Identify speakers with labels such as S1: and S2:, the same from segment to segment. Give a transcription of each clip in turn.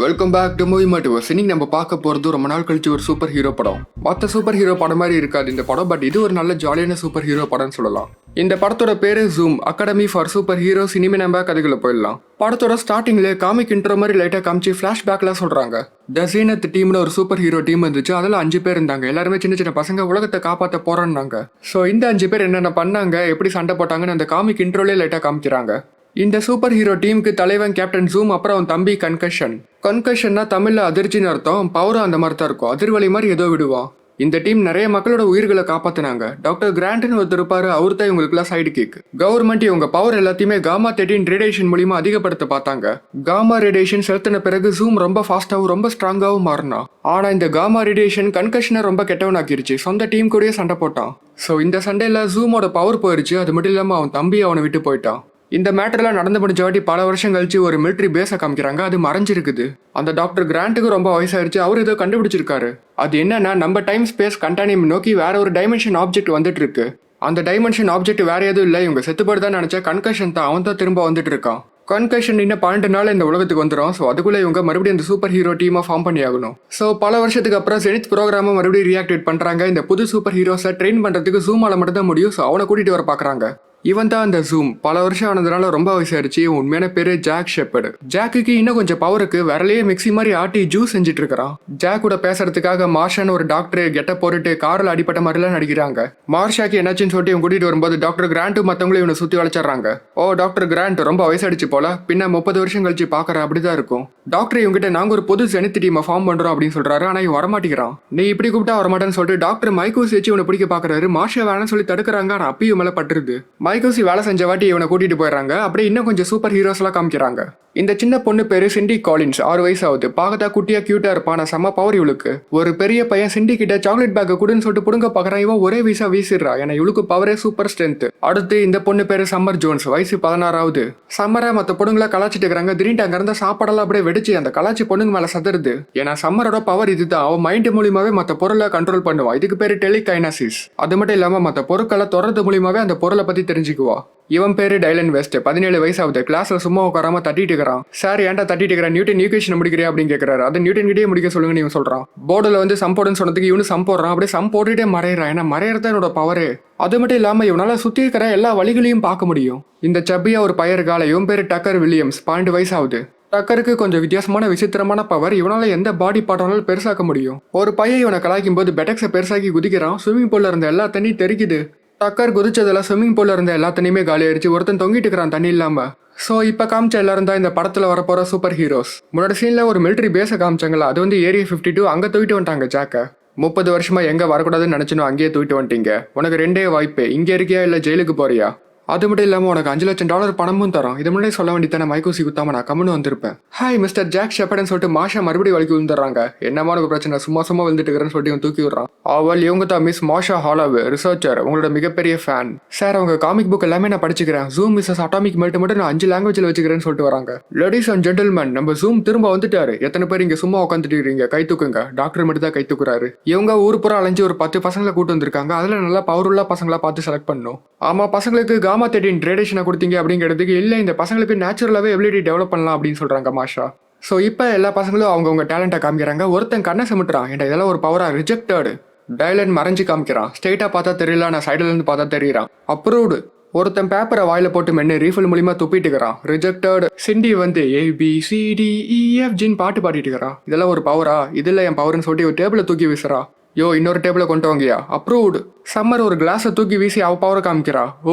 S1: Welcome back to Movie Motivers. இன்னைக்கு நம்ம பார்க்க போகிறது ரொம்ப நாள் கழிச்சு ஒரு சூப்பர் ஹீரோ படம். மற்ற சூப்பர் ஹீரோ படம் மாதிரி இருக்காது இந்த படம், பட் இது ஒரு நல்ல ஜாலியான சூப்பர் ஹீரோ படம்னு சொல்லலாம். இந்த படத்தோட பேரு zoom academy for super heroes. இனிமே நம்ம கதைக்குள்ள போயிடலாம். படத்தோட ஸ்டார்டிங்ல காமிக் இன்ட்ரோ மாதிரி லைட்டா காமிச்சு ஃபிளாஷ்பேக்லாம் சொல்றாங்க. த சீனத் டீம்னு ஒரு சூப்பர் ஹீரோ டீம் இருந்துச்சு. அதில் 5 பேர் இருந்தாங்க. எல்லாருமே சின்ன சின்ன பசங்க, உலகத்தை காப்பாற்ற போறான்னாங்க. ஸோ இந்த 5 பேர் என்னென்ன பண்ணாங்க, எப்படி சண்டை போட்டாங்கன்னு அந்த காமிக் இன்ட்ரோலே லைட்டா காமிக்கிறாங்க. இந்த சூப்பர் ஹீரோ டீமுக்கு தலைவன் கேப்டன் ஜூம், அப்புறம் அவன் தம்பி கன்கஷன். கன்கஷன்னா தமிழ்ல அதிர்ச்சின்னு அர்த்தம். பவரும் அந்த மாதிரி தான் இருக்கும், அதிர்வலி மாதிரி ஏதோ விடுவான். இந்த டீம் நிறைய மக்களோட உயிர்களை காப்பாத்தினாங்க. டாக்டர் கிராண்ட்னு ஒருத்தர் இருப்பாரு, அவர் தான் இவங்களுக்குலாம் சைடு கிக். கவர்மெண்ட் இவங்க பவர் எல்லாத்தையுமே காமா 13 ரேடியேஷன் மூலியமா அதிகப்படுத்த பார்த்தாங்க. காமா ரேடியேஷன் செலுத்தின பிறகு ஜூம் ரொம்ப ஃபாஸ்டாகவும் ரொம்ப ஸ்ட்ராங்காகவும் மாறினான். ஆனா இந்த காமா ரேடியேஷன் கன்கஷனை ரொம்ப கெட்டவனாக்கிருச்சு. சொந்த டீம் கூடயே சண்டை போட்டான். ஸோ இந்த சண்டையில ஜூமோட பவர் போயிருச்சு. அது மட்டும் இல்லாம அவன் தம்பி அவனை விட்டு போயிட்டான். இந்த மேட்டர்லாம் நடந்து முடிஞ்ச வாட்டி பல வருஷம் கழிச்சு ஒரு மிலிட்ரி பேஸை காமிக்கிறாங்க. அது மறைஞ்சிருக்குது. அந்த டாக்டர் கிராண்ட்டுக்கு ரொம்ப வயசாயிருச்சு. அவர் ஏதோ கண்டுபிடிச்சிருக்காரு. அது என்னன்னா, நம்ம டைம் ஸ்பேஸ் கண்டானியம் நோக்கி வேற ஒரு டைமென்ஷன் ஆப்ஜெக்ட் வந்துட்டு இருக்கு. அந்த டைமென்ஷன் ஆப்ஜெக்ட் வேற எதுவும் இல்லை, இவங்க செத்துப்படுதான் நினைச்சா கன்கஷன் தான். அவன் தான் திரும்ப வந்துட்டு இருக்கான். கன்கஷன் இன்னும் 12 நாள் இந்த உலகத்துக்கு வந்துடும். ஸோ அதுக்குள்ளே இவங்க மறுபடியும் இந்த சூப்பர் ஹீரோ டீமாக ஃபார்ம் பண்ணி ஆகணும். ஸோ பல வருஷத்துக்கு அப்புறம் ஜெனித் ப்ரோக்ராமை மறுபடியும் ரியாக்டிவேட் பண்ணுறாங்க. இந்த புது சூப்பர் ஹீரோஸை ட்ரெயின் பண்ணுறதுக்கு ஜூமால மட்டும் தான் முடியும். ஸோ அவனை கூட்டிகிட்டு வர பார்க்குறாங்க. இவன் தான் அந்த ஜூம். பல வருஷம் ஆனதுனால ரொம்ப வயசாயிருச்சு. உண்மையான பேரு ஜாக் ஷெப்பர்டு. ஜாக்குக்கு இன்னும் கொஞ்சம் பவருக்கு விரலையே மிக்சி மாதிரி ஆட்டி ஜூஸ் செஞ்சுட்டு இருக்கிறான். ஜாக் கூட பேசுறதுக்காக மார்ஷான்னு ஒரு டாக்டர் கெட்ட போட்டுட்டு காரில் அடிப்பட்ட மாதிரிலாம் நடிக்கிறாங்க. மார்ஷாக்கு என்னாச்சுன்னு சொல்லிட்டு இவன் கூட்டிட்டு வரும்போது டாக்டர் கிராண்ட்டும் மற்றவங்களும் இவனை சுற்றி வளைச்சிடுறாங்க. ஓ, டாக்டர் கிராண்ட் ரொம்ப வயசாயிடுச்சு போல, பின்ன 30 வருஷம் கழிச்சு பார்க்குற அப்படிதான் இருக்கும். டாக்டர் இவங்ககிட்ட நாங்கள் ஒரு புது ஜெனித் டீமை ஃபார்ம் பண்ணுறோம் அப்படின்னு சொல்றாரு. ஆனால் இவன் வரமாட்டேங்கிறான். நீ இப்படி கூப்பிட்டா வரமாட்டேன்னு சொல்லிட்டு டாக்டர் மைக்கோசி வச்சு இவனை பிடிக்க பார்க்குறாரு. மார்ஷா வேணும்னு சொல்லி தடுக்கிறாங்க. ஆனால் அப்பயும் மேலே பட்டுருது. மைக்கோசி வேலை செஞ்ச வாட்டி இவனை கூட்டிட்டு போயிடறாங்க. அப்படியே இன்னும் கொஞ்சம் சூப்பர் ஹீரோஸ் எல்லாம் காமிக்கிறாங்க. இந்த சின்ன பொண்ணு பேரு சிண்டி காலின்ஸ். 6 வயசு ஆகுது. பார்க்கத்தா குட்டியா கியூட்டா இருப்பான. செம்ம பவர் இவளுக்கு. ஒரு பெரிய பையன் சிண்டி கிட்ட சாக்லேட் பேக்கை கொடுன்னு சொல்லிட்டு புடுங்க பாக்குறான். இவன் ஒரே வீசா வீசிடுறா. ஏன்னா இவளுக்கு பவரே சூப்பர் ஸ்ட்ரென்த். அடுத்து இந்த பொண்ணு பேரு சம்மர் ஜோன்ஸ். வயசு 16 ஆகுது. சம்மரை மற்ற பொண்ணுங்களா கலாச்சிட்டு இருக்கிறாங்க. திடீர்னு அங்க இருந்த சாப்பாடெல்லாம் அப்படியே வெடிச்சு அந்த கலாச்சி பொண்ணுங்க மேல சதுருது. ஏன்னா சம்மரோட பவர் இதுதான். அவன் மைண்ட் மூலியமாவே மற்ற பொருளை கண்ட்ரோல் பண்ணுவான். இதுக்கு பேரு டெலிகைனசிஸ். அது மட்டும் இல்லாம மற்ற பொருட்களை தொடர்றது மூலியமாவே அந்த பொருளை பத்தி தெரிஞ்சுக்குவா. இவன் பேரு டைலன் வெஸ்ட். 17 வயசு ஆகுது. கிளாஸ்ல சும்மா உட்காராம தட்டிட்டு இருக்கிறான். சார் ஏன்டா தட்டிட்டு இருக்கிறான், நியூட்டன் ஈக்குவேஷன் முடிக்கிறியா அப்படின்னு கேட்கறாரு. அது நியூட்டன் கிட்டே முடிக்க சொல்லுங்க இவன் சொல்றான். போர்டுல வந்து சம் போடுன்னு சொன்னதுக்கு இவனு சம் போடுறான். அப்படியே சம் போட்டுட்டே மறையிறான். ஏன்னா மறையறத என்னோட பவரு. அது மட்டும் இல்லாம இவனால சுத்தி இருக்கிற எல்லா வழிகளையும் பார்க்க முடியும். இந்த சப்பியா ஒரு பையன் இருக்கால, இவன் பேரு டக்கர் வில்லியம்ஸ். 12 வயசு ஆகுது. டக்கருக்கு கொஞ்சம் வித்தியாசமான விசித்திரமான பவர். இவனால எந்த பாடி பார்ட்டாலும் பெருசாக்க முடியும். ஒரு பையன் இவனை கலாய்க்கும் போது பெட்டக்ஸை பெருசாக்கி குதிக்கிறான். ஸ்விம்மிங் பூல்ல இருந்த எல்லா தண்ணியும் தெரிக்குது. டக்கர் குதிச்சதெல்லாம் ஸ்விம்மிங் பூல்ல இருந்த எல்லா தண்ணியுமே காலி ஆயிடுச்சு. ஒருத்தன் தொங்கிட்டு இருக்கிறான் தண்ணி இல்லாம. ஸோ இப்போ காமிச்ச எல்லாரும் தான் இந்த படத்தில் வரப்போற சூப்பர் ஹீரோஸ். முன்னாடி சீனில் ஒரு மிலிட்ரி பேஸை காமிச்சாங்களா, அது வந்து ஏரியா 52. அங்கே தூக்கிட்டு வந்துட்டாங்க ஜாக்கை. 30 வருஷமா எங்கே வரக்கூடாதுன்னு நினச்சினோ அங்கேயே தூக்கிட்டு வந்துட்டீங்க. உனக்கு 2 வாய்ப்பு. இங்கே இருக்கியா இல்லை ஜெயிலுக்கு போறியா? அது மட்டும் இல்லாமல் உனக்கு $5 லட்சம் பணமும் தரோம். இது முன்னாடி சொல்ல வேண்டியதான மைக்கோசி குத்தாம நான் கம்முன்னு வந்திருப்பேன். ஹாய் மிஸ்டர் ஜாக் ஷெப்பர்டுன்னு சொல்லிட்டு மாஷா மறுபடியும் வலிக்கு விழுந்துடுறாங்க. என்னமா உனக்கு பிரச்சனை, சும்மா சும்மா விழுந்துட்டு இருக்கிறேன்னு சொல்லிட்டு இவன் தூக்கி விடுறான். அவள் இவங்க தான் மிஸ் மாஷா ஹாலோவே, ரிசர்ச்சர், உங்களோட மிகப்பெரிய ஃபேன். சார் அவங்க காமிக் புக் எல்லாமே நான் படிச்சுக்கிறேன். ஜூம் மிஸ்ஸஸ் அட்டாமிக் மெல்ட் மட்டும் நான் 5 லாங்குவேஜில் வச்சுக்கிறேன்னு சொல்லிட்டு வராங்க. லேடிஸ் அண்ட் ஜென்டில்மேன், நம்ம ஜூம் திரும்ப வந்துட்டாரு. எத்தனை பேர் இங்கே சும்மா உட்காந்துட்டு இருக்கீங்க, கை தூக்குங்க. டாக்டர் மட்டும் தான் கை தூக்குறாரு. இவங்க ஊர் புறம் அலைஞ்சு ஒரு 10 பசங்களை கூட்டு வந்திருக்காங்க. அதில் நல்லா பவருள்ள பசங்களா பார்த்து செலக்ட் பண்ணணும். ஆமா, பசங்களுக்கு காமா 13 ரேடியேஷன் கொடுத்தீங்க அப்படிங்கிறதுக்கு இல்லை, இந்த பசங்களுக்கு நேச்சுரலாகவே எபிலிட்டி டெவலப் பண்ணலாம் அப்படின்னு சொல்றாங்க மாஷா. ஸோ இப்போ எல்லா பசங்களும் அவங்கவுங்க டேலண்ட்டை காமிக்கிறாங்க. ஒருத்தன் கண்ணை சமுட்டுறான். ஏன்டா இதெல்லாம் ஒரு பவரா, ரிஜெக்டடு. டைலன் மறைஞ்சு காமிக்கிறான். ஸ்ட்ரெயிட்டாக பார்த்தா தெரியல, நான் சைடுல இருந்து பார்த்தா தெரியறான். அப்ரூவ்டு. ஒருத்தன் பேப்பரை வாயில போட்டு மென்னு ரீஃபில் மூலியமா துப்பிட்டு இருக்கிறான். ரிஜெக்டட். சிண்டி வந்து ABCDEFGன்னு பாட்டு பாடிட்டு இருக்கிறான். இதெல்லாம் ஒரு பவரா? இதில் என் பவர்னு சொல்லிட்டு ஒரு டேபிளை தூக்கி வீசுறா. யோ, இன்னொரு டேபிளை கொண்டு வாங்கியா? அப்ரூவ்டு. சம்மர் ஒரு கிளாஸை தூக்கி வீசி அவ பவரை காமிக்கிறா. ஓ,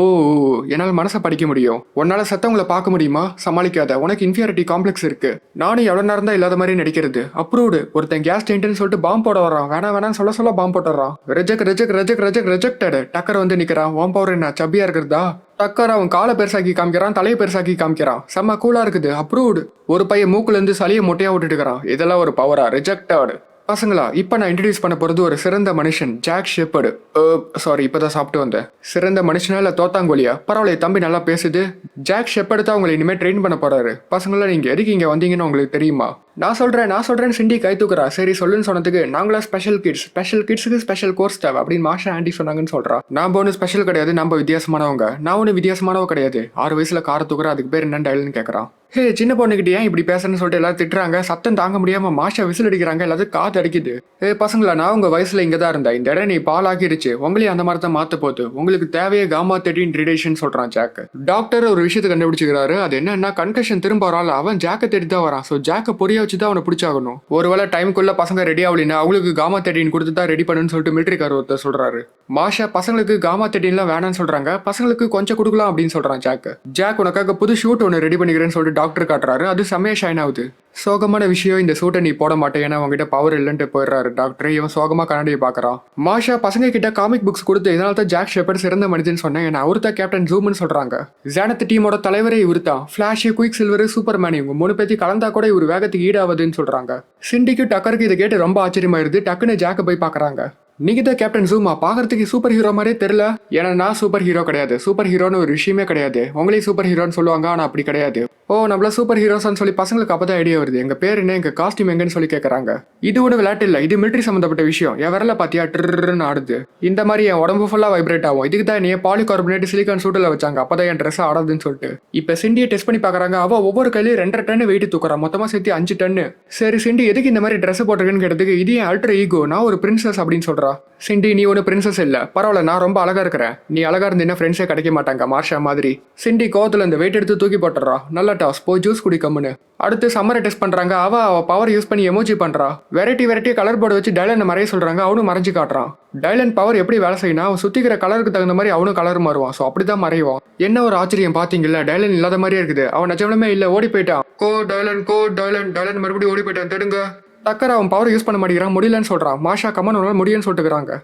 S1: என்னால் மனசை படிக்க முடியும். உன்னால செத்தவங்களை பார்க்க முடியுமா? சமாளிக்காத, உனக்கு இன்ஃபியாரிட்டி காம்ப்ளெக்ஸ் இருக்கு. நானும் எவ்வளோ நேரம் தான் இல்லாத மாதிரி நடிக்கிறது. அப்ரூவ்டு. ஒருத்தன் கேஸ் டென்ட்னு சொல்லிட்டு பாம்பு போட வரான். வேணாம் சொல்ல பாம்பு போட்டுறான். ரிஜெக்டட். டக்கர் வந்து நிற்கிறான். உன் பவர் என்ன, சப்பியா இருக்கிறதா? டக்கர் அவன் காலை பெருசாக்கி காமிக்கிறான், தலையை பெருசாக்கி காமிக்கிறான். செம்ம கூலா இருக்குது. அப்ரூவ்டு. ஒரு பையன் மூக்குல இருந்து சளியை மொட்டையா விட்டுட்டு இருக்கிறான். இதெல்லாம் ஒரு பவரா? ரிஜெக்டட். பசங்களா, இப்போ நான் இன்ட்ரடியூஸ் பண்ண போகிறது ஒரு சிறந்த மனுஷன், ஜாக் ஷெப்பர்டு. சாரி, இப்போ தான் சாப்பிட்டு வந்தேன். சிறந்த மனுஷனா இல்லை தோத்தாங்கோலியா? பரவாயில்ல, தம்பி நல்லா பேசுது. ஜாக் ஷெப்பர்டு தான் உங்களை இனிமேல் ட்ரெயின் பண்ண போறாரு. பசங்களா, நீங்கள் எதுக்கு இங்கே வந்தீங்கன்னு உங்களுக்கு தெரியுமா? நான் சொல்கிறேன் சிண்டி கை தூக்குறா. சரி சொல்லுன்னு சொன்னதுக்கு, நாங்களா ஸ்பெஷல் கிட்ஸுக்கு ஸ்பெஷல் கோர்ஸ் தேவை அப்படின்னு மாஷா ஆண்டி சொன்னாங்கன்னு சொல்கிறா. நான் ஒன்றும் ஸ்பெஷல் கிடையாது, நம்ம வித்தியாசமானவங்க. நான் ஒன்றும் வித்தியாசமானவ கிடையாது. 6 வயசில் காரை தூக்குறா, அதுக்கு பேர் என்ன டைல்னு கேட்குறான். ஹே, சின்ன பொண்ணுக்கிட்ட ஏன் இப்படி பேசுறேன்னு சொல்லிட்டு எல்லாரும் திட்டுறாங்க. சத்தம் தாங்க முடியாம மாஷா விசில் அடிக்கிறாங்க. எல்லாத்தையும் காத்து அடிக்குது. பசங்களா, நான் உங்க வயசுல இங்க தான் இருந்தேன். இந்த இடம் நீ பால் ஆக்கிடுச்சு. உங்களையும் அந்த மாதிரி தான் மாத்த போகுது. உங்களுக்கு தேவையே காமா-13 ரேடியேஷன் சொல்றான் ஜாக். டாக்டர் ஒரு விஷயத்தை கண்டுபிடிச்சிக்கிறாரு. அது என்னன்னா, கன்கஷன் திரும்ப வரால. அவன் ஜாக்கை தேடி தான் வரான். ஸோ ஜாக்கை பொரிய வச்சு தான் அவனை பிடிச்சாகணும். ஒருவேளை டைமுக்குள்ள பசங்க ரெடி ஆகலினா அவங்களுக்கு காமா-13 கொடுத்து தான் ரெடி பண்ணுன்னு சொல்லிட்டு மிலிட்டரிக்கார் ஒருத்தர் சொல்றாரு. மாஷா பசங்களுக்கு காமா-13 வேணாம்னு சொல்றாங்க. பசங்களுக்கு கொஞ்சம் கொடுக்கலாம் அப்படின்னு சொல்றான் ஜாக். ஜாக் உனக்காக புது ஷூட் ஒன்று ரெடி பண்ணிக்கிறேன்னு சொல்லிட்டு டாக்டர் காட்டுறாரு. அது செம்மையா ஷைன் ஆகுது. சோகமான விஷயம், இந்த சூட்டை நீ போட மாட்டேன், ஏன்னா அவங்ககிட்ட பவர் இல்லைன்ட்டு போயிடுறாரு டாக்டர். இவன் சோகமா கண்ணாடியை பார்க்கறான். மாஷா பசங்க கிட்ட காமிக் புக்ஸ் கொடுத்து, இதனால தான் ஜாக் ஷெப்பர்ட் சிறந்த மனிதன் சொன்னேன். ஏன்னா அவரு தான் கேப்டன் ஜூம்னு சொல்றாங்க. ஜானத் டீமோட தலைவரே இவரு தான். ஃபிளாஷ், குயிக் சில்வர், சூப்பர்மேன் இவங்க 3 பேத்தி கலந்தா கூட இவர் வேகத்துக்கு ஈடாவதுன்னு சொல்றாங்க. சிண்டிக்கு டக்கருக்கு இதை கேட்டு ரொம்ப ஆச்சரியமாயிருது. டக்குன்னு ஜாக்கை போய் பார்க்கறாங்க. நீங்க தான் கேப்டன் ஜூமா, பாக்குறதுக்கு சூப்பர் ஹீரோ மாதிரியே தெரியல. ஏன்னா நான் சூப்பர் ஹீரோ கிடையாது. சூப்பர் ஹீரோன்னு ஒரு விஷயமே கிடையாது. உங்களையும் சூப்பர் ஹீரோன்னு சொல்லுவாங்க, ஆனா அப்படி கிடையாது. ஓ, நம்மள சூப்பர் ஹீரோஸ்ன்னு சொல்லி பசங்களுக்கு அப்பதான் ஐடியா வருது. எங்க பேர் என்ன, எங்க காஸ்டியூம் எங்கன்னு சொல்லி கேட்கறாங்க. இது ஒன்று விளையாட்டு இல்லை, இது மிலிட்டரி சம்பந்தப்பட்ட விஷயம். என் வரல பாத்தியா ட்ருன்னு ஆடுது. இந்த மாதிரி என் உடம்பு ஃபுல்லா வைப்ரேட் ஆகும். இதுக்கு தான் நீ பாலிகார்பனேட் சிலிகான் சூட்டில் வச்சாங்க. அப்பதான் என் ட்ரெஸ் ஆடாதுன்னு சொல்லிட்டு. இப்ப சிண்டியை டெஸ்ட் பண்ணி பாக்குறாங்க. அவ ஒவ்வொரு கையிலும் 2.5 டன் வெயிட் தூக்குறா. மொத்தமா சேர்த்து 5 டன்னு. சரி சிண்டி, எதுக்கு இந்த மாதிரி ட்ரெஸ் போட்டிருக்குன்னு கேட்டதுக்கு, இது என் அல்ட்ரா ஈகோ, நான் ஒரு பிரின்சஸ் அப்படின்னு சொல்றா. சிண்டி, நீ ஒன்று பிரின்சஸ் இல்ல, பரவாயில்ல, நான் ரொம்ப அழகா இருக்கிறேன். நீ அழகா இருந்தீங்கன்னா ஃப்ரெண்ட்ஸே கிடைக்க மாட்டாங்க மார்ஷா மாதிரி. சிண்டி கோவத்துல இந்த வெயிட் எடுத்து தூக்கி போட்டுறா. நல்லா டாஸ், போய் ஜூஸ் குடி கம்முன்னு. அடுத்து சம்மரை டெஸ்ட் பண்றாங்க. அவ பவர் யூஸ் பண்ணி எமோஜி பண்றா. வெரைட்டி கலர் போர்டு வச்சு டைலனை மறைய சொல்றாங்க. அவனும் மறைஞ்சு காட்டுறான். டைலன் பவர் எப்படி வேலை செய்யணும், அவன் சுத்திக்கிற கலருக்கு தகுந்த மாதிரி அவனும் கலர் மாறுவான். ஸோ அப்படிதான் மறைவான். என்ன ஒரு ஆச்சரியம் பாத்தீங்கல்ல, டைலன் இல்லாத மாதிரியே இருக்குது. அவன் நிஜமே இல்ல, ஓடி போயிட்டான். கோ டைலன் மறுபடியும் ஓடி போயிட்டான். தேடுங்க. டக்கர் அவன் பவர் யூஸ் பண்ண மாட்டேங்கிறான், முடியலன்னு சொல்றான். மாஷா கமன் உன்னால முடியும்னு சொல்லிட்டுக்கிறாங்க.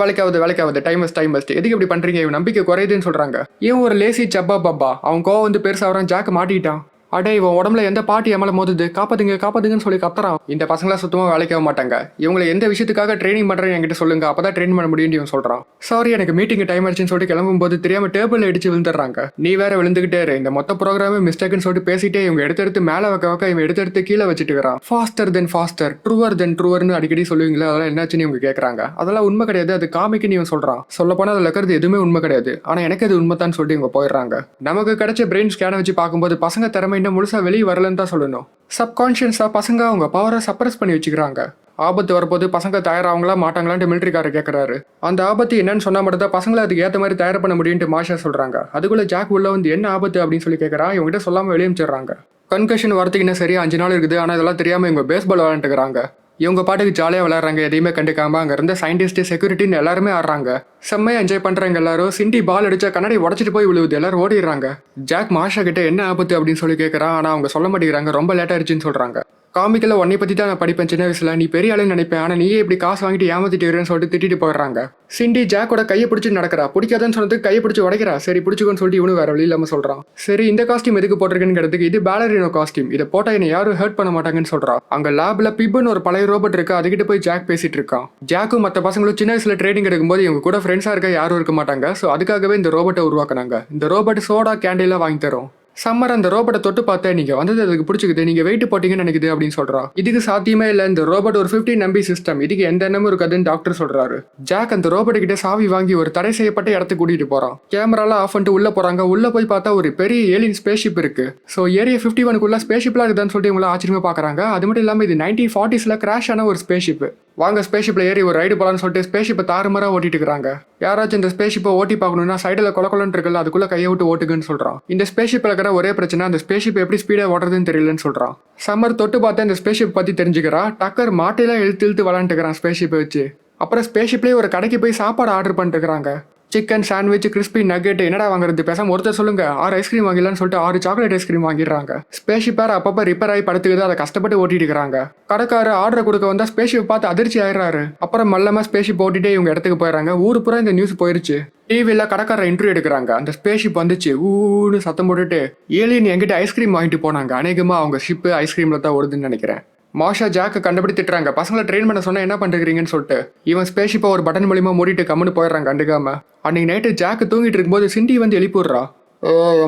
S1: வேலைக்காவது டைம் வெஸ்ட். எதுக்கு இப்படி பண்றீங்க, இவன் நம்பிக்கை குறையுதுன்னு சொல்றாங்க. இவன் ஒரு லேசி சப்பா பப்பா. அவன் கோவம் வந்து பெருசாகிறான். ஜாக் மாட்டிட்டான். அடே, இவன் உடம்புல எந்த பாட்டி எம்எல்ஏ மோதுது, காப்பாத்துங்கன்னு சொல்லி கத்துறான். இந்த பசங்களா சுத்தமா வேலைக்காக மாட்டாங்க. இவங்களை எந்த விஷயத்துக்காக ட்ரைனிங் பண்றேன்னு என்கிட்ட சொல்லுங்க, அப்பதான் ட்ரெயின் பண்ண முடியும் இவன் சொல்றான். சாரி, எனக்கு மீட்டிங் டைம் ஆயிடுச்சுன்னு சொல்லிட்டு கிளம்பும் போது தெரியாம டேபிள் அடிச்சு விழுந்துடுறாங்க. நீ வேற விழுந்துகிட்டே இரு, இந்த மொத்த ப்ரோக்ராமே மிஸ்டேக்னு சொல்லிட்டு பேசிட்டே இவங்க எடுத்து மேல வைக்க இவன் எடுத்து கீழே வச்சுட்டு இருக்கிறான். ஃபாஸ்டர், ட்ரூவர்னு அடிக்கடி சொல்லுவீங்களா, அதெல்லாம் என்னாச்சுன்னு இவங்க கேட்கறாங்க. அதெல்லாம் உண்மை கிடையாது, அது காமிக்குன்னு இவன் சொல்றான். சொல்ல போனா அதுல இருக்கிறது எதுவுமே உண்மை கிடையாது, ஆனா எனக்கு அது உண்மைதான் சொல்லிட்டு இவங்க போயிடுறாங்க. நமக்கு கிடைச்ச பிரெயின் ஸ்கேனை வச்சு பார்க்கும்போது பசங்க திறமை இன்னும் முழுசா வெளியே வரலன்னு தான் சொல்லணும். சப்கான்ஷியஸா பசங்க அவங்க பவரை சப்ரஸ் பண்ணி வச்சுக்கிறாங்க. ஆபத்து வரப்போது பசங்க தயாராவங்களா மாட்டாங்களான்ட்டு மிலிட்டரிக்காரர் கேட்கறாரு. அந்த ஆபத்து என்னன்னு சொன்னா மட்டும் தான் பசங்களை அதுக்கு ஏற்ற மாதிரி தயார் பண்ண முடியும்ட்டு மாஷா சொல்றாங்க. அதுக்குள்ள ஜாக் உள்ள வந்து என்ன ஆபத்து அப்படின்னு சொல்லி கேட்கறா. இவங்ககிட்ட சொல்லாம வெளியமிச்சிடுறாங்க. கன்கஷன் வரத்துக்கு என்ன சரியா 5 நாள் இருக்குது. ஆனா இதெல்லாம் தெரியாம இவங்க பேஸ்பால் விளையாண்டுக்கிறாங்க. இவங்க பாட்டுக்கு ஜாலியாக விளையாடுறாங்க, எதையுமே கண்டுக்காம. அங்கே இருந்த சயின்டிஸ்ட், செக்யூரிட்டின்னு எல்லாருமே ஆடுறாங்க. செம்மையா என்ஜாய் பண்றாங்க எல்லாரும். சிண்டி பால் அடிச்சா கண்ணாடி உடச்சிட்டு போய் விழுவுது. எல்லாரும் ஓடிடுறாங்க. ஜாக் மாஷா கிட்ட என்ன ஆபத்து அப்படின்னு சொல்லி கேட்கறான். ஆனா அவங்க சொல்ல மாட்டேங்கிறாங்க, ரொம்ப லேட் ஆயிடுச்சுன்னு சொல்றாங்க. காமிக்கல உன்னை பத்தி தான் நான் படிப்பேன் சின்ன வயசுல, நீ பெரிய ஆளுன்னு நினைப்பேன், ஆனா நீயே இப்படி காசு வாங்கிட்டு ஏமாத்திட்டு சொல்லிட்டு திட்டிட்டு போயிடுறாங்க. சிண்டி ஜாக்கோட கையை பிடிச்சி நடக்கிறா. பிடிக்காதுன்னு சொன்னதுக்கு கையை பிடிச்சி உடைக்கிறா. சரி பிடிச்சிக்கோன்னு சொல்லிட்டு இவனு வேற வழி இல்லாம சொல்றான். சரி, இந்த காஸ்டியூம் எதுக்கு போட்டிருக்குன்னு, இது பேலரினோ காஸ்டியூம், இதை போட்டா என்ன யாரும் ஹர்ட் பண்ண மாட்டாங்கன்னு சொல்றா. அங்க லேப்ல பிப்னு ஒரு பழைய ரோபோட் இருக்கு, அதுகிட்ட போய் ஜாக் பேசிட்டு இருக்கான். ஜாக்கும் மற்ற பசங்களும் சின்ன வயசுல ட்ரைனிங் எடுக்கும்போது இவங்க கூட ஃப்ரெண்ட்ஸா இருக்க யாரும் இருக்க மாட்டாங்க. ஸோ அதுக்காகவே இந்த ரோபோட்டை உருவாக்குனாங்க. இந்த ரோபோட் சோடா கேண்டிலாம் வாங்கி தரும். சம்மர் அந்த ரோபோட்டை தொட்டு பார்த்தேன், நீங்க வந்தது அதுக்கு பிடிச்சிக்குது, நீங்க வெயிட் போட்டீங்கன்னு நினைக்குது அப்படின்னு சொல்றா. இதுக்கு சாத்தியமே இல்லை, இந்த ரோபோட் ஒரு 15 MB சிஸ்டம், இதுக்கு எந்த எண்ணமும் இருக்காதுன்னு டாக்டர் சொல்றாரு. ஜாக் அந்த ரோபோட் கிட்ட சாவி வாங்கி ஒரு தடை செய்யப்பட்ட இடத்துக்கு கூட்டிட்டு போறான். கேமராலாம் ஆஃப் பண்ணிட்டு உள்ள போறாங்க. உள்ள போய் பார்த்தா ஒரு பெரிய ஏலியன் ஸ்பேஸ்ஷிப் இருக்கு. ஸோ ஏரியா 51க்குள்ள ஸ்பேஸ்ஷிப்லாம் இருக்குதான்னு சொல்லிட்டு இவங்களை ஆச்சரியமா பாக்குறாங்க. அது மட்டும் இல்லாம இது 1940s கிராஷ் ஆன ஒரு ஸ்பேஸ்ஷிப். வாங்க ஸ்பேஸ்ஷிப்ல ஏறி ஒரு ரைடு போலான்னு சொல்லிட்டு ஸ்பேஸ்ஷிப்பை தாறுமாறா ஓட்டிட்டு இருக்காங்க. யாராச்சும் இந்த ஸ்பேஸ்ஷிப்பை ஓட்டி பார்க்கணும்னா சைடில் கொலன்னு இருக்குல்ல, அதுக்குள்ள கையை விட்டு ஓட்டுக்குன்னு சொல்றான். இந்த ஸ்பேஸ்ஷிப்ல இருக்கிற ஒரே பிரச்சனை, அந்த ஸ்பேஸ்ஷிப் எப்படி ஸ்பீடா ஓட்டுறதுன்னு தெரியலன்னு சொல்றான். சம்மர் தொட்டு பார்த்தா இந்த ஸ்பேஸ்ஷிப் பத்தி தெரிஞ்சுக்கிறா. டக்கர் மாட்டையெல்லாம் இழுத்து விளாண்டுக்கிறான் ஸ்பேஸ்ஷிப்பை வச்சு. அப்புறம் ஸ்பேஸ்ஷிப்லேயே ஒரு கடைக்கு போய் சாப்பாடு ஆர்டர் பண்ணிட்டு இருக்காங்க. சிக்கன் சாண்ட்விச், கிறிஸ்பி நக்கெட், என்னடா வாங்குறது, பேசாம ஒருத்தர் சொல்லுங்க 6 ஐஸ்கிரீம் வாங்கிடலான்னு சொல்லிட்டு 6 சாக்லேட் ஐஸ்கிரீம் வாங்கிடுறாங்க. ஸ்பேஸ்ஷிப் பேர் அப்பப்போ ரிப்பேர் ஆகி படுத்துக்குது, அதை கஷ்டப்பட்டு ஓட்டிட்டு இருக்காங்க. கடைக்காரர் ஆர்டர் கொடுக்க வந்தா ஸ்பேஸ்ஷிப் பார்த்து அதிர்ச்சி ஆயிடுறாரு. அப்புறம் மல்லமா ஸ்பேஸ்ஷிப் ஓட்டிட்டே இவங்க இடத்துக்கு போயிடறாங்க. ஊரு பூரா இந்த நியூஸ் போயிருச்சு. டிவியில கடைக்காரர் இன்டர்வியூ எடுக்கிறாங்க. அந்த ஸ்பேஸ்ஷிப் வந்துச்சு, ஊன்னு சத்தம் போட்டுட்டு ஏலியன் என்கிட்ட ஐஸ்கிரீம் வாங்கிட்டு போனாங்க. அநேகமா அவங்க ஷிப்பு ஐஸ்கிரீம்ல தான் ஓடுதுன்னு நினைக்கிறேன். மாஷா ஜாக்கை கண்டுபிடி திட்டுறாங்க. பசங்களை ட்ரெயின் பண்ண சொன்னா என்ன பண்ணுறீங்கன்னு சொல்லிட்டு இவன் ஸ்பேஷிப்பா ஒரு பட்டன் மூலியமா மூடிட்டு கம்முன்னு போயிடுறான் கண்டுக்காம. அன்னைக்கு நைட்டு ஜாக்கு தூங்கிட்டு இருக்கும்போது சிண்டி வந்து எழுப்பிடுறா.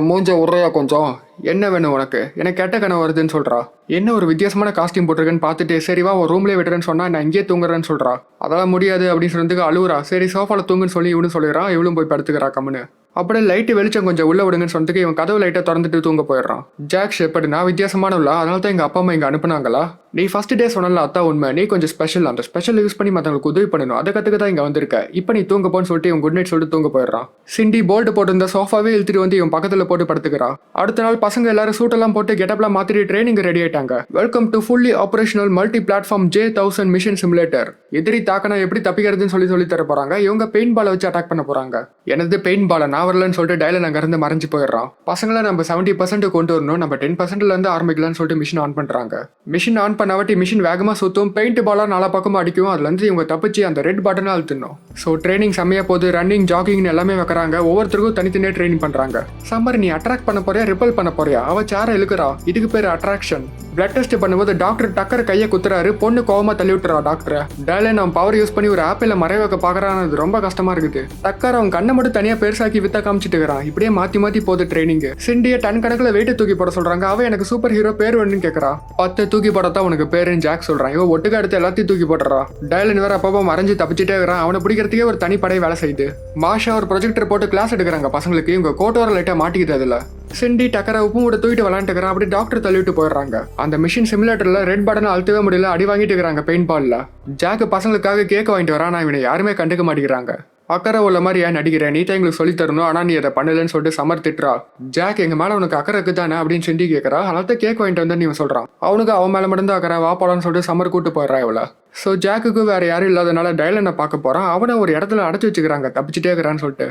S1: மூஞ்ச உரையா கொஞ்சம் என்ன வேணும் உனக்கு, எனக்கு கெட்ட கனவு வருதுன்னு சொல்றா. என்ன ஒரு வித்தியாசமான காஸ்டியூம் போட்டிருக்கேன்னு பார்த்துட்டு சரிவா ஒரு ரூம்லேயே விட்டுறேன்னு சொன்னா நான் இங்கேயே தூங்குறேன்னு சொல்றா. அதெல்லாம் முடியாது அப்படின்னு சொன்னதுக்கு அழுவுறா. சரி சோஃபால தூங்குன்னு சொல்லி இவனு சொல்லிடுறான். இவளும் போய் படுத்துக்கிறா கம்முன்னு. அப்படியே லைட்டு வெளிச்சம் கொஞ்சம் உள்ள விடுங்கன்னு சொன்னதுக்கு இவன் கதவு லைட்டை திறந்துட்டு தூங்க போயிடுறான். ஜாக் ஷெப்பர்டு நான் வித்தியாசமானவளா, அதனால தான் எங்க அப்பா அம்மா இங்க அனுப்புனாங்களா? நீ ஃபர்ஸ்ட் டே சொன்னல அதான் உண்மை, நீ கொஞ்சம் ஸ்பெஷல், அந்த ஸ்பெஷல் யூஸ் பண்ணி மற்றவங்களுக்கு உதவி பண்ணணும், அதை கற்றுக்க தான் இங்கே வந்திருக்க, இப்போ நீ தூங்க போன்னு சொல்லிட்டு இவன் குட் நைட் சொல்லிட்டு தூங்க போயிடுறான். சிண்டி போல்ட் போட்டு சோஃபாவே இழுத்துட்டு வந்து இவன் பக்கத்தில் போட்டு படுத்துக்கிறா. அடுத்த நாள் பசங்க எல்லாரும் சூட்டெல்லாம் போட்டு கெட்டப்லாம் மாத்திட்டு ட்ரைனிங் ரெடி ஆயிட்டாங்க. Welcome to fully operational multi platform J1000 mission simulator. எதிரி தாக்கனா எப்படி தப்பிக்கிறதுன்னு சொல்லி தர போறாங்க. இவங்க பெயிண்ட் பாலை வச்சு அட்டாக் பண்ண போறாங்க. எனது பெயிண்ட் பாலை நான் வரலன்னு சொல்லிட்டு டைலன் அங்க இருந்து மறைஞ்சு போயிடுறான். பசங்களை நம்ம 70% கொண்டு வரணும், நம்ம 10%ல இருந்து ஆரம்பிக்கலாம்னு சொல்லிட்டு மிஷின் ஆன் பண்றாங்க. மிஷின் ஆன் பண்ணாவட்டி மிஷின் வேகமா சுத்தும், பெயிண்ட் பாலா நாலா பக்கமும் அடிக்கும். அதுல இருந்து இவங்க தப்பிச்சு அந்த ரெட் பட்டனை அழுத்தணும். ஸோ ட்ரைனிங் செம்மையா போது, ரன்னிங் ஜாகிங் எல்லாமே வைக்கிறாங்க. ஒவ்வொருத்தருக்கும் தனித்தனியா ட்ரைனிங் பண்றாங்க. சம்மர் நீ அட்ராக்ட் பண்ண போறியா ரிப்பல் பண்ண போறியா? அவ சேர இழுக்கிறா. இதுக்கு பேர் அட்ராக்ஷன். பிளட் டெஸ்ட் பண்ணும்போது டாக்டர் டக்கர் கையை குத்துறாரு. பொண்ணு கோவமா தள்ளி விட்டுறா டாக்டரை. டைலன் அவன் பவர் யூஸ் பண்ணி ஒரு ஆப்பிள மறைய வைக்க பாக்குறான். அது ரொம்ப கஷ்டமா இருக்குது. டக்கர் அவன் கண்ணை மட்டும் தனியா பெருசாக்கி வித்த காமிச்சிட்டு இருக்கிறான். இப்படியே மாத்தி போகுது ட்ரைனிங். சிண்டிய டன் கணக்குல வெயிட் தூக்கி போட சொல்றாங்க. அவ எனக்கு சூப்பர் ஹீரோ பேர் வேணும்னு கேட்கறா. 10 தூக்கி போடத்தான் உனக்கு பேருன்னு ஜாக் சொல்றான். இவன் ஒட்டுக்க எடுத்து எல்லாத்தையும் தூக்கி போட்டுறா. டைலன் வேற அப்பப்போ மறைஞ்சு தப்பிச்சுட்டே இருக்கிறான். அவனை பிடிக்கிறதுக்கே ஒரு தனிப்படை வேலை செய்யுது. மாஷா ஒரு ப்ரொஜெக்டர் போட்டு கிளாஸ் எடுக்கிறாங்க பசங்களுக்கு. இவங்க கோட்டோர லைட்டா மாட்டிக்கிது. அதுல சிண்டி டக்கரை உப்பு கூட தூக்கிட்டு விளாண்டுக்கிறான். அப்படி டாக்டர் தள்ளிவிட்டு போயிடுறாங்க. அந்த மிஷின் சிமுலேட்டர்ல ரெட் பட்டனை அழுத்தவே முடியல, அடி வாங்கிட்டு இருக்கிறாங்க பெயிண்ட் பால்ல. ஜாக் பசங்களுக்காக கேக் வாங்கிட்டு வரான். நான் இவனை யாருமே கண்டுக்க மாட்டேங்கிறாங்க. அக்கறை உள்ள மாதிரி ஏன் நடிக்கிறேன், நீ தான் எங்களுக்கு சொல்லி தரணும், ஆனா நீ அதை பண்ணலன்னு சொல்லிட்டு சமர் திட்டுறா. ஜாக் எங்க மேல உனக்கு அக்கறை இருக்குதானே அப்படின்னு சிண்டி கேட்கறா. அதனால கேக் வாங்கிட்டு வந்து நீ சொல்றான். அவனுக்கு அவன் மேல மட்டும் தான் அக்கறை, வாப்பாடான்னு சொல்லிட்டு சமர் கூட்டு போயிடுறா இவள. ஸோ ஜாக்குக்கு வேற யாரும் இல்லாதனால டைலனை பார்க்க போறான். அவனை ஒரு இடத்துல அடைச்சு வச்சுக்கிறாங்க தப்பிச்சுட்டே இருக்கிறான்னு சொல்லிட்டு.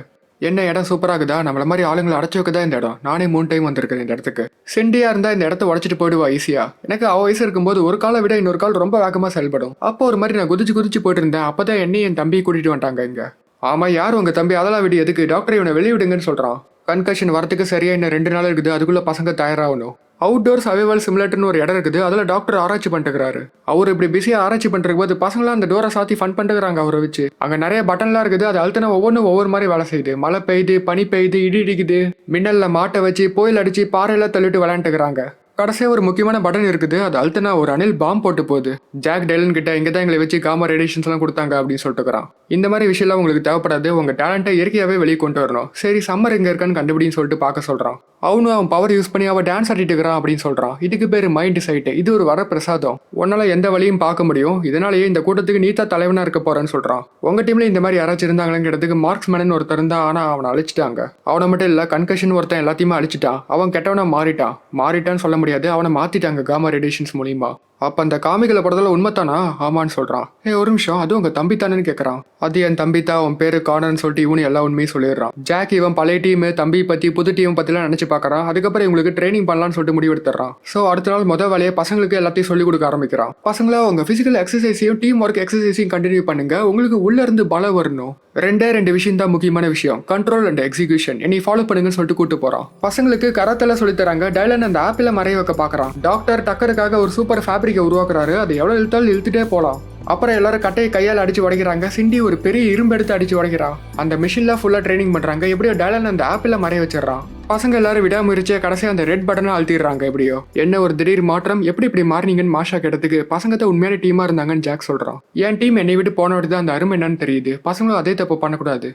S1: என்ன இடம் சூப்பராகுதா, நம்மள மாதிரி ஆளுங்களை அடைச்சு வைக்கதான் இந்த இடம். நானே 3 டைம் வந்திருக்கேன் இந்த இடத்துக்கு. சிண்டியா இருந்தா இந்த இடத்த உடச்சிட்டு போயிடுவா ஈஸியா. எனக்கு அவ வயசு இருக்கும்போது ஒரு காலை விட இன்னொரு கால் ரொம்ப வேகமா செயல்படும். அப்போ ஒரு மாதிரி நான் குதிச்சு போயிட்டு இருந்தேன். அப்பதான் என்னையும் என் தம்பியை கூட்டிட்டு வந்துட்டாங்க இங்க. ஆமா யார் உங்க தம்பி, அதெல்லாம் விடு, எதுக்கு டாக்டர் இவனை வெளியே விடுங்கன்னு சொல்றான். கன்கஷன் வரத்துக்கு சரியா இன்னும் 2 நாள் இருக்குது. அதுக்குள்ள பசங்க தயாராகணும். அவுட்டோர் சர்வைவல் சிமுலேட்டர்னு ஒரு இடம் இருக்குது. அதில் டாக்டர் ஆராய்ச்சி பண்ணிட்டுருக்காரு. அவர் இப்படி பிஸியாக ஆராய்ச்சி பண்ணிருக்கும் போது பசங்களாம் அந்த டோரை சாத்தி ஃபன் பண்ணிட்டுருக்காங்க அவரை வச்சு. அங்கே நிறைய பட்டன்லாம் இருக்குது. அது அழுத்தினா ஒவ்வொன்றும் ஒவ்வொரு மாதிரி வேலை செய்யுது. மழை பெய்யுது, பனி பெய்யுது, இடி இடிக்குது, மின்னலில் மாட்டை வச்சு புயல் அடிச்சு பாறையெல்லாம் தள்ளிட்டு விளையாண்டுக்கிறாங்க. கடைசியாக ஒரு முக்கியமான பட்டன் இருக்குது. அது அழுத்தினா ஒரு அணில் பாம்பு போட்டு போகுது. ஜாக் டைலன் கிட்ட இங்கே தான் எங்களை வச்சு காமா ரேடியேஷன்ஸ் எல்லாம் கொடுத்தாங்க அப்படின்னு சொல்லிட்டுக்கிறான். இந்த மாதிரி விஷயம்லாம் உங்களுக்கு தேவைப்படாது, உங்க டேலண்ட்டை இயற்கையாகவே வெளியே கொண்டு வரணும். சரி சம்மர் எங்கே இருக்கான்னு கண்டுபிடின்னு சொல்லிட்டு பார்க்க சொல்கிறான். அவனும் அவன் பவர் யூஸ் பண்ணி அவன் டான்ஸ் ஆடிட்டு இருக்கிறான் அப்படின்னு சொல்றான். இதுக்கு பேர் மைண்ட் சைட். இது ஒரு வர பிரசாதம். உன்னால எந்த வழியும் பார்க்க முடியும். இதனாலேயே இந்த கூட்டத்துக்கு நீத்தா தலைவனா இருக்க போறேன்னு சொல்றான். உங்க டீம்ல இந்த மாதிரி யாராச்சும் இருந்தாங்களேங்கிறதுக்கு மார்க்ஸ்மேன் ஒருத்தர் இருந்தா, ஆனா அவனை அழிச்சிட்டாங்க. அவனை மட்டும் இல்ல கன்கஷன் ஒருத்தன் எல்லாத்தையுமே அழிச்சிட்டான். அவன் கெட்டவனா மாறிட்டான்னு சொல்ல முடியாது, அவனை மாத்திட்டாங்க காமா ரேடியேஷன்ஸ் மூலியமா. அப்ப அந்த காமிகளை படத்துல உண்மைத்தானா? ஆமான்னு சொல்றான். ஒரு நிமிஷம், அது உங்க தம்பி தானேன்னு கேட்கறான். அது என் தம்பி தான், அவன் பேரு கார்னர்னு சொல்லிட்டு இவனு எல்லா உண்மையும் சொல்லிடுறான். ஜாக் இவன் பழைய டீம் தம்பி பத்தி புது டீம் பத்திலாம் நினைச்சு பாக்குறான். அதுக்கப்புறம் இவங்களுக்கு ட்ரைனிங் பண்ணலாம்னு சொல்லிட்டு முடிவு எடுத்துறான். ஸோ அடுத்த நாள் முதல் வேலையை பசங்களுக்கு எல்லாத்தையும் சொல்லிக் கொடுக்க ஆரம்பிக்கிறான். பசங்களா உங்க பிசிக்கல் எக்ஸசைஸையும் டீம் ஒர்க் எக்ஸசைஸையும் கண்டினியூ பண்ணுங்க. உங்களுக்கு உள்ள இருந்து பலம் வரணும். 2 விஷயம் தான் முக்கியமான விஷயம், கண்ட்ரோல் அண்ட் எக்ஸிகியூஷன். என்னை ஃபாலோ பண்ணுங்கன்னு சொல்லிட்டு கூட்டு போறான். பசங்களுக்கு கராத்தெல்லாம் சொல்லி தராங்க. டைலன் அந்த ஆப்பிள மறைய வைக்க பாக்குறான். டாக்டர் டக்கருக்காக ஒரு சூப்பர் ஃபேப்ரிக்கை உருவாக்குறாரு. அது எவ்வளவு இழுத்தாலும் இழுத்துட்டே போலாம். அப்புறம் எல்லாரும் கட்டையை கையால் அடிச்சு உடைக்கிறாங்க. சிண்டி ஒரு பெரிய இரும்பு எடுத்து அடிச்சு உடைக்கிறான். அந்த மிஷின்ல ஃபுல்லா ட்ரைனிங் பண்றாங்க. எப்படியோ டைலன் அந்த ஆப்பிள மறைய வச்சிடறான். பசங்க எல்லாரும் விடாமுயற்சியை கடைசியாக அந்த ரெட் பட்டனை அழுத்திடுறாங்க. எப்படியோ என்ன ஒரு திடீர் மாற்றம், எப்படி இப்படி மாறினீங்கன்னு மாஷா கேட்டதுக்கு பசங்க தான் உண்மையான டீமா இருந்தாங்கன்னு ஜாக் சொல்றான். என் டீம் என்னை விட்டு போன விட்டு தான் அந்த அருமை என்னன்னு தெரியுது. பசங்களும் அதே தப்பு பண்ணக்கூடாது.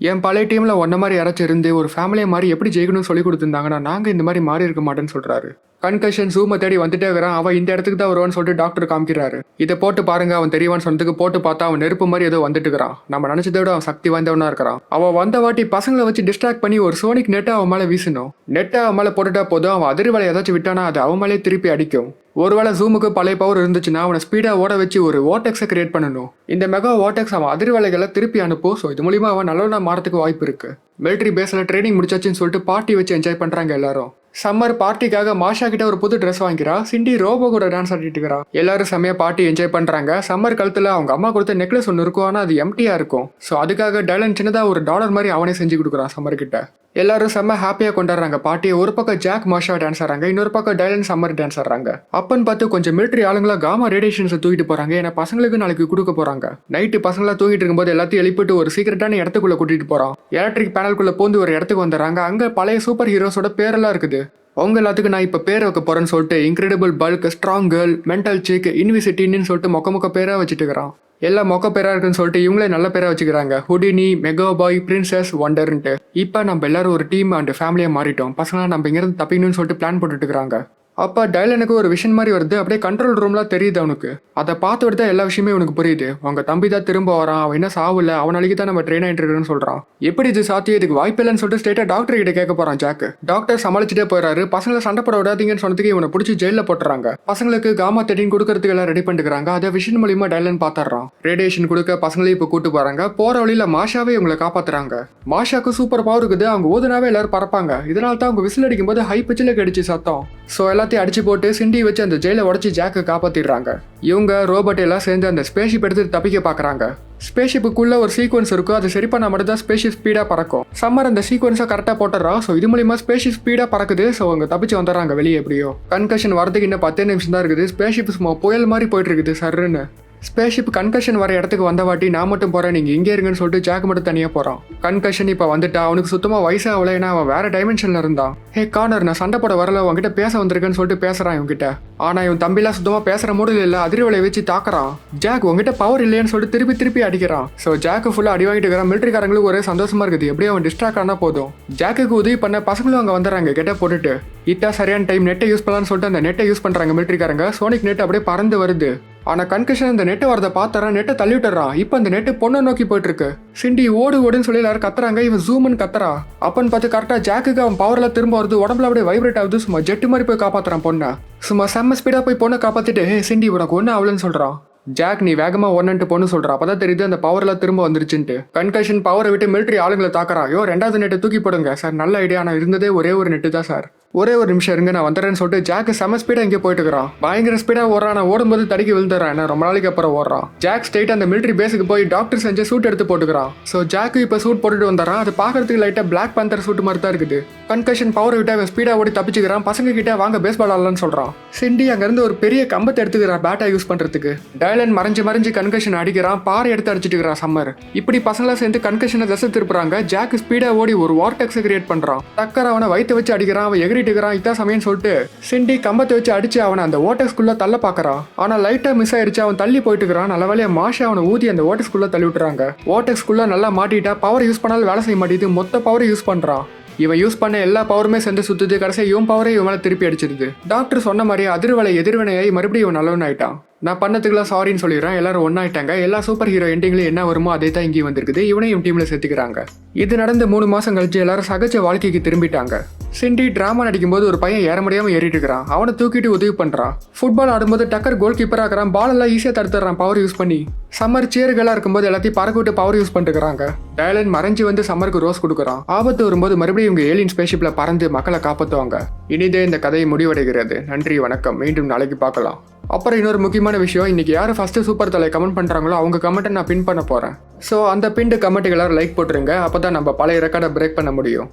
S1: என் பழைய டீம்ல ஒன்ன மாதிரி யாராச்சும் இருந்து ஒரு ஃபேமிலியை மாதிரி எப்படி ஜெயிக்கணும்னு சொல்லி கொடுத்துருந்தாங்கன்னா நாங்க இந்த மாதிரி மாறி இருக்க மாட்டேன்னு சொல்றாரு. கன்கஷன் ஜூமை தேடி வந்துட்டே இருக்கிறான். அவன் இந்த இடத்துக்கு தான் வருவான்னு சொல்லிட்டு டாக்டர் காமிக்கிறாரு. இதை போட்டு பாருங்க, அவன் தெரியவான்னு சொன்னதுக்கு போட்டு பார்த்தா அவன் நெருப்பு மாதிரி ஏதோ வந்துட்டு இருக்கிறான். நம்ம நினைச்சதை விட அவன் சக்தி வாய்ந்தவனா இருக்கிறான். அவன் வந்த வாட்டி பசங்களை வச்சு டிஸ்ட்ராக்ட் பண்ணி ஒரு சோனிக் நெட்டை அவன் மேலே வீசணும். நெட்டை அவன் மேலே போட்டுட்டா போதும், அவன் அதிர்வலை ஏதாச்சும் விட்டானா அது அவன் மேலே திருப்பி அடிக்கும். ஒருவேளை ஜூமுக்கு பழைய பவர் இருந்துச்சுன்னா அவனை ஸ்பீடாக ஓட வச்சு ஒரு ஓட்டெக்ஸை கிரியேட் பண்ணணும். இந்த மெகா ஓட்டெக்ஸ் அவன் அதிர்வலைகளை திருப்பி அனுப்பும். ஸோ இது மூலியமா அவன் நல்லவனா மாறதுக்கு வாய்ப்பு இருக்கு. மிலிட்டரி பேஸில் ட்ரைனிங் முடிச்சாச்சுன்னு சொல்லிட்டு பார்ட்டி வச்சு என்ஜாய் பண்ணுறாங்க எல்லாரும். சம்மர் பார்ட்டிக்காக மாஷா கிட்ட ஒரு புது ட்ரெஸ் வாங்கிக்கிறா. சிண்டி ரோபோ கூட டான்ஸ் ஆடிட்டு இருக்கிறா. எல்லாரும் செம்மையா பார்ட்டி என்ஜாய் பண்றாங்க. சம்மர் கழுத்துல அவங்க அம்மா கொடுத்த நெக்லஸ் ஒன்று இருக்கும், ஆனா அது எம்டியா இருக்கும். ஸோ அதுக்காக டைலன் சின்னதா ஒரு டாலர் மாதிரி அவனே செஞ்சு கொடுக்குறான் சம்மர் கிட்ட. எல்லாரும் செம்ம ஹாப்பியா கொண்டாடுறாங்க பார்ட்டியை. ஒரு பக்கம் ஜாக் மாஷா டான்ஸ் ஆடுறாங்க, இன்னொரு பக்கம் டைலன் சம்மர் டான்ஸ் ஆடுறாங்க. அப்பன்னு பார்த்து கொஞ்சம் மிலிட்டரி ஆளுங்களா காமா ரேடியேஷன்ஸை தூக்கிட்டு போறாங்க. ஏன்னா பசங்களுக்கு நாளைக்கு கொடுக்க போறாங்க. நைட்டு பசங்களா தூங்கிட்டு இருக்கும்போது எல்லாத்தையும் எழுப்பிட்டு ஒரு சீக்கிரட்டான இடத்துக்குள்ள கூட்டிட்டு போறான். எலக்ட்ரிக் பேனலுக்குள்ள பூந்து ஒரு இடத்துக்கு வந்துடுறாங்க. அங்க பழைய சூப்பர் ஹீரோஸோட பேரெல்லாம் இருக்குது. அவங்க எல்லாத்துக்கும் நான் இப்போ பேரை வைக்க போறேன்னு சொல்லிட்டு incredible bulk, strong girl, mental sick, இன்விசிட்டின்னு சொல்லிட்டு மொக்க பேரா வச்சுட்டு இருக்கிறான். எல்லாம் மொக்க பேரா இருக்குன்னு சொல்லிட்டு இவங்களே நல்ல பேரா வச்சுக்கிறாங்க. ஹுடினி, மெகா பாய், பிரின்சஸ், ஒண்டர்ன்ட்டு. இப்போ நம்ம எல்லாரும் ஒரு டீம் அண்ட் ஃபேமிலியா மாறிட்டோம். பசங்களா நம்ம இங்கிருந்து தப்பிக்கணும்னு சொல்லிட்டு பிளான் போட்டுட்டு இருக்காங்க. அப்போ டைலனுக்கு ஒரு விஷன் மாதிரி வருது. அப்படியே கண்ட்ரோல் ரூம்லாம் தெரியுது அவனுக்கு. அதை பார்த்து விட்டு தான் எல்லா விஷயமே உனக்கு புரியுது. உங்க தம்பி தான் திரும்ப வரான், அவன் என்ன சாவில்ல, அவனாலிக்கு தான் நம்ம ட்ரெயின் ஆகிட்டு இருக்குன்னு சொல்றான். எப்படி இது சாத்தியம், இதுக்கு வாய்ப்பில்லைன்னு சொல்லிட்டு ஸ்ட்ரெயிட்டா டாக்டர் கிட்ட கேட்க போறான் ஜாக். டாக்டர் சமாளிச்சுட்டே போறாரு. பசங்களை சண்டை போட விடாதீங்கன்னு சொன்னதுக்கு இவனை பிடிச்சி ஜெயில போட்டுறாங்க. பசங்களுக்கு காமா 13 கொடுக்கறதுக்கு எல்லாம் ரெடி பண்ணிக்கிறாங்க. அதை விஷன் மூலியமா டைலன் பாத்துறான். ரேடியேஷன் கொடுக்க பசங்களையும் இப்போ கூட்டு போறாங்க. போற வழியில மாஷாவே இவங்களை காப்பாத்துறாங்க. மாஷாக்கு சூப்பர் பவர் இருக்குது. அவங்க ஓதுனாவே எல்லாரும் பறப்பாங்க. இதனால தான் அவங்க விசில் அடிக்கும் போது ஹை பிச்சில் கடிச்சு சத்தம். ஸோ எல்லாத்தையும் அடிச்சு போட்டு சிண்டி வச்சு அந்த ஜெயிலை உடச்சி ஜாக்கை காப்பாத்திடுறாங்க. இவங்க ரோபோட் எல்லாம் சேர்ந்து அந்த ஸ்பேஸ்ஷிப் எடுத்து தப்பிக்க பாக்குறாங்க. ஸ்பேஸ்ஷிப்புக்குள்ள ஒரு சீக்வன்ஸ் இருக்கும். அது சரி பண்ணா மட்டும் தான் ஸ்பேஸ்ஷிப் ஸ்பீடா பறக்கும். சம்மர் அந்த சீக்வன்ஸை கரெக்டாக போட்டுறா. ஸோ இது மூலியமா ஸ்பேஸ்ஷிப் ஸ்பீடா பறக்குது. ஸோ அவங்க தப்பிச்சு வந்துடுறாங்க வெளியே. எப்படியோ கன்கஷன் வரதுக்கு இன்னும் 10 நிமிஷம் தான் இருக்குது. ஸ்பேஸ்ஷிப் சும்மா புயல் மாதிரி போயிட்டு இருக்குது சர்ன்னு. ஸ்பேஸ்ஷிப் கன்கஷன் வர இடத்துக்கு வந்த வாட்டி நான் மட்டும் போறேன், நீங்க இங்கே இருங்கன்னு சொல்லிட்டு ஜாக் மட்டும் தனியா போறான். கன்கஷன் இப்ப வந்துட்டா. அவனுக்கு சுத்தமா வயசாகல, ஏன்னா அவன் வேற டைமென்ஷன்ல இருந்தான். ஹே கார்னர், நான் சண்டை போட வரல, உங்ககிட்ட பேச வந்திருக்கேன்னு சொல்லிட்டு பேசுறான் இவங்கிட்ட. ஆனா இவன் தம்பிலாம் சுத்தமா பேசுற மூடல இல்ல. அதிர்வலை வச்சு தாக்குறான். ஜாக் உங்ககிட்ட பவர் இல்லையான்னு சொல்லிட்டு திருப்பி அடிக்கிறான். ஸோ ஜாக்கு ஃபுல்லா அடி வாங்கிட்டு இருக்கிறான். மிலிட்டரிக்காரங்களுக்கு ஒரே சந்தோஷமா இருக்குது. எப்படியும் அவன் டிஸ்ட்ராக்ட் ஆனா போதும். ஜாக்குக்கு உதவி பண்ண பசங்களும் அங்க வந்துடுறாங்க கெட்ட போட்டுட்டு. இத்தா சரியான டைம், நெட்டை யூஸ் பண்ணலான்னு சொல்லிட்டு அந்த நெட்டை யூஸ் பண்றாங்க மிலிட்டரிக்காரங்க. சோனிக் நெட் அப்படியே பறந்து வருது. ஆனா கன்கஷன் அந்த நெட்டை வரதை பார்த்தாரான், நெட்டை தள்ளி விட்டுறான். இப்போ அந்த நெட்டு பொண்ணை நோக்கி போயிட்டு இருக்கு. சிண்டி ஓடுன்னு சொல்லி எல்லாரும் கத்துறாங்க. இவன் ஜூம்னு கத்துறா. அப்பன்னு பார்த்து கரெக்டா ஜாக்குக்கு அவன் பவர்ல திரும்ப வருது. உடம்புல அப்படியே வைப்ரேட் ஆகுது. சும்மா ஜெட்டு மாதிரி போய் காப்பாத்துறான் பொண்ணை. சும்மா செம்ம ஸ்பீடா போய் பொண்ணை காப்பாத்திட்டு, ஹே சிண்டி உனக்கு ஒண்ணு ஆகலன்னு சொல்றான். ஜாக் நீ வேகமா ஒன்னுட்டு பொண்ணு சொல்றான். அப்பதான் தெரியுது அந்த பவர்ல திரும்ப வந்துருச்சுன்ட்டு. கன்கஷன் பவரை விட்டு மிலிட்டரி ஆளுங்களை தாக்குறான். ஐயோ 2வது நெட்டை தூக்கி போடுங்க சார். நல்ல ஐடியா, நான் இருந்ததே ஒரே ஒரு நெட்டு தான் சார். ஒரே ஒரு நிமிஷம் இருங்க, நான் வந்துடுறேன்னு சொல்லிட்டு ஜாக் செம ஸ்பீடா இங்கே போயிட்டு இருக்கிறான். பயங்கர ஸ்பீடா ஓடுறான். நான் ஓடும்போது தடுக்கி விழுந்துறான். ரொம்ப நாளைக்கு அப்புறம் ஓடுறான். ஜாக் ஸ்ட்ரெயிட் அந்த மிலிட்டரி பேஸுக்கு போய் டாக்டர் செஞ்ச சூட் எடுத்து போட்டுக்கிறான். ஸோ ஜாக்கு இப்போ சூட் போட்டுட்டு வந்துடுறான். அது பாக்குறதுக்கு லைட்டா பிளாக் பேந்தர் சூட் மாதிரி தான் இருக்குது. கன்கஷன் பவர் விட்டு அவன் ஸ்பீடா ஓடி தப்பிச்சுக்கிறான். பசங்க கிட்ட வாங்க பேஸ்பால் ஆடலாம்னு சொல்றான். சிண்டி அங்கிருந்து ஒரு பெரிய கம்பத்தை எடுத்துக்கிறான் பேட்டா யூஸ் பண்றதுக்கு. டைலன் மறைஞ்சு கன்கஷன் அடிக்கிறான். பாறை எடுத்து அடிச்சுட்டு இருக்கிறான் சம்மர். இப்படி பசங்களா சேர்ந்து கன்கஷனை தசை திருப்புறாங்க. ஜாக் ஸ்பீடா ஓடி ஒரு வார்டெக்ஸ் கிரியேட் பண்றான். டக்கர் அவனை வயிற்று வச்சு அடிக்கிறான். அவன் எகிரிட்டு இருக்கிறான். இதான் சமயம் சொல்லிட்டு சிண்டி கம்பத்தை வச்சு அடிச்சு அவனை அந்த வார்டெக்ஸ்குள்ள தள்ள பாக்குறான். ஆனா லைட்டா மிஸ் ஆயிடுச்சு. அவன் தள்ளி போயிட்டு இருக்கிறான். நல்ல வேலையா மாஷா அவனை ஊதி அந்த வார்டெக்ஸ்குள்ள தள்ளி விட்டுறாங்க. வார்டெக்ஸ்குள்ள நல்லா மாட்டிட்டா. பவர் யூஸ் பண்ணாலும் வேலை செய்ய மாட்டேது. மொத்த பவர் யூஸ் பண்றான். இவன் யூஸ் பண்ண எல்லா பவருமே சேர்ந்து சுத்துது. கடைசியா இவன் பவரே இவன் மேல திருப்பி அடிச்சிருது. டாக்டர் சொன்ன மாதிரி அதிர்வலை எதிர்வினையாய் மறுபடியும் இவன் நல்லவன் ஆயிட்டான். நான் பண்ணதுக்குலாம் சாரின்னு சொல்லிடுறேன். எல்லாரும் ஒன்னாயிட்டாங்க. எல்லா சூப்பர் ஹீரோ எண்டிங்ல என்ன வருமோ அதே தான் இங்கேயும் வந்திருக்குது. இவனையும் டீம்ல சேர்த்துக்கிறாங்க. இது நடந்து 3 மாசம் கழிச்சு எல்லாரும் சகஜ வாழ்க்கைக்கு திரும்பிட்டாங்க. சிண்டி டிராமா நடிக்கும்போது ஒரு பையன் ஏற முடியாம ஏறிட்டு இருக்கிறான். அவனை தூக்கிட்டு உதவி பண்றான். ஃபுட்பால் ஆடும்போது டக்கர் கோல் கீப்பரா இருக்கிறான். பால் எல்லாம் ஈஸியா தடுத்துறான் பவர் யூஸ் பண்ணி. சம்மர் சேர்களா இருக்கும்போது எல்லாத்தையும் பறக்க விட்டு பவர் யூஸ் பண்ணிருக்காங்க. டைலன் மறைஞ்சு வந்து சம்மருக்கு ரோஸ் கொடுக்குறான். ஆபத்து வரும்போது மறுபடியும் இவங்க ஏலியன் ஸ்பேஸ்ஷிப்ல பறந்து மக்களை காப்பாற்றுவாங்க. இனிதே இந்த கதையை முடிவடைகிறது. நன்றி, வணக்கம். மீண்டும் நாளைக்கு பார்க்கலாம். அப்புறம் இன்னொரு முக்கியமான விஷயம், இன்னைக்கு யார் ஃபர்ஸ்ட் சூப்பர் தலை கமெண்ட் பண்றாங்களோ அவங்க கமெண்ட்டை நான் பின் பண்ண போறேன். ஸோ அந்த பின் கமெண்ட்டுக்கு எல்லாரும் லைக் போட்டுருங்க. அப்பதான் நம்ம பழைய ரெக்கார்டை பிரேக் பண்ண முடியும்.